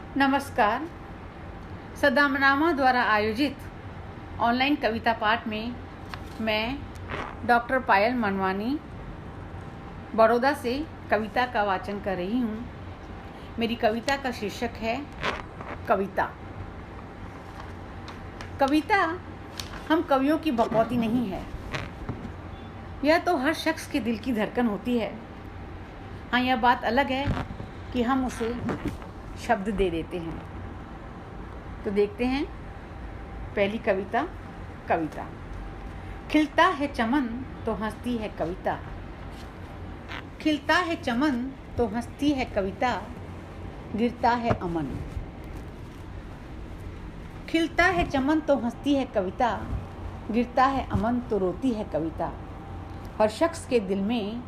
नमस्कार। सदामनामा द्वारा आयोजित ऑनलाइन कविता पाठ में मैं डॉक्टर पायल मनवानी बड़ौदा से कविता का वाचन कर रही हूँ। मेरी कविता का शीर्षक है कविता। कविता हम कवियों की बकौती नहीं है, यह तो हर शख्स के दिल की धड़कन होती है। हाँ, यह बात अलग है कि हम उसे शब्द दे देते हैं। तो देखते हैं पहली कविता। कविता। खिलता है चमन तो हंसती है कविता, खिलता है चमन तो हंसती है कविता, गिरता है अमन। खिलता है चमन तो हंसती है कविता, गिरता है अमन तो रोती है कविता। हर शख्स के दिल में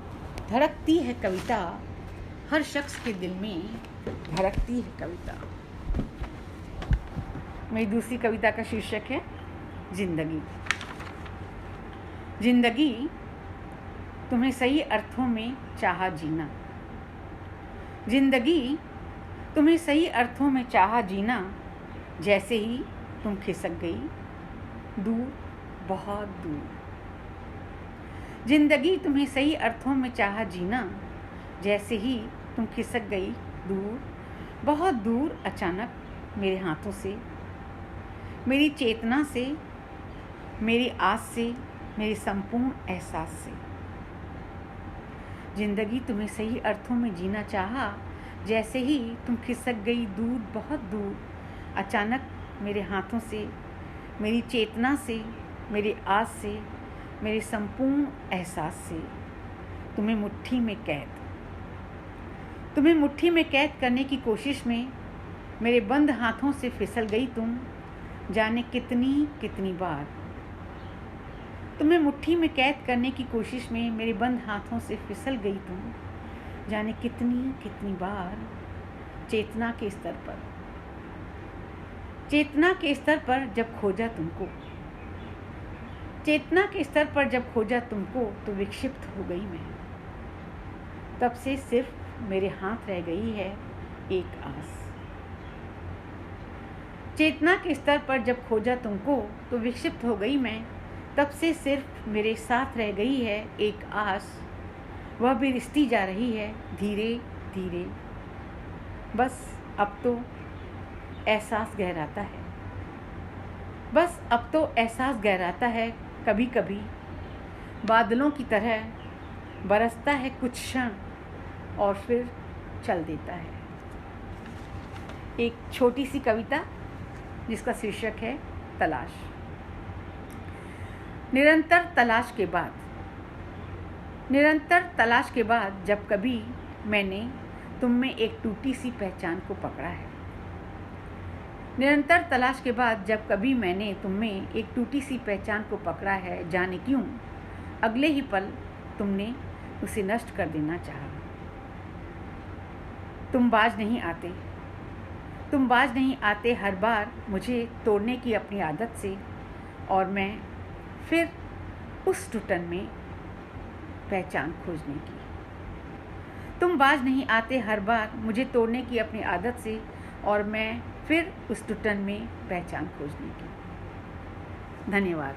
धड़कती है कविता, हर शख्स के दिल में धड़कती है कविता। मेरी दूसरी कविता का शीर्षक है जिंदगी। जिंदगी तुम्हें सही अर्थों में चाहा जीना, जिंदगी तुम्हें सही अर्थों में चाहा जीना, जैसे ही तुम खिसक गई दूर, बहुत दूर। जिंदगी तुम्हें सही अर्थों में चाहा जीना, जैसे ही तुम खिसक गई दूर, बहुत दूर। अचानक मेरे हाथों से, मेरी चेतना से, मेरी आस से, मेरे संपूर्ण एहसास से। जिंदगी तुम्हें सही अर्थों में जीना चाहा, जैसे ही तुम खिसक गई दूर, बहुत दूर। अचानक मेरे हाथों से, मेरी चेतना से, मेरी आस से, मेरे संपूर्ण एहसास से। तुम्हें मुट्ठी में कैद, तुम्हें मुट्ठी में कैद करने की कोशिश में मेरे बंद हाथों से फिसल गई तुम, जाने कितनी कितनी बार। तुम्हें मुट्ठी में कैद करने की कोशिश में मेरे बंद हाथों से फिसल गई तुम, जाने कितनी कितनी बार। चेतना के स्तर पर, चेतना के स्तर पर जब खोजा तुमको, चेतना के स्तर पर जब खोजा तुमको, तो विक्षिप्त हो गई मैं। तब से सिर्फ मेरे हाथ रह गई है एक आस। चेतना के स्तर पर जब खोजा तुमको, तो विक्षिप्त हो गई मैं। तब से सिर्फ मेरे साथ रह गई है एक आस, वह भी रिश्ती जा रही है धीरे धीरे। बस अब तो एहसास गहराता है, बस अब तो एहसास गहराता है। कभी कभी बादलों की तरह बरसता है कुछ क्षण और फिर चल देता है। एक छोटी सी कविता जिसका शीर्षक है तलाश। निरंतर तलाश के बाद, निरंतर तलाश के बाद जब कभी मैंने तुम में एक टूटी सी पहचान को पकड़ा है। निरंतर तलाश के बाद जब कभी मैंने तुम में एक टूटी सी पहचान को पकड़ा है, जाने क्यों अगले ही पल तुमने उसे नष्ट कर देना चाहा। तुम बाज नहीं आते, तुम बाज नहीं आते हर बार मुझे तोड़ने की अपनी आदत से, और मैं फिर उस टूटन में पहचान खोजने की। तुम बाज नहीं आते हर बार मुझे तोड़ने की अपनी आदत से, और मैं फिर उस टूटन में पहचान खोजने की। धन्यवाद।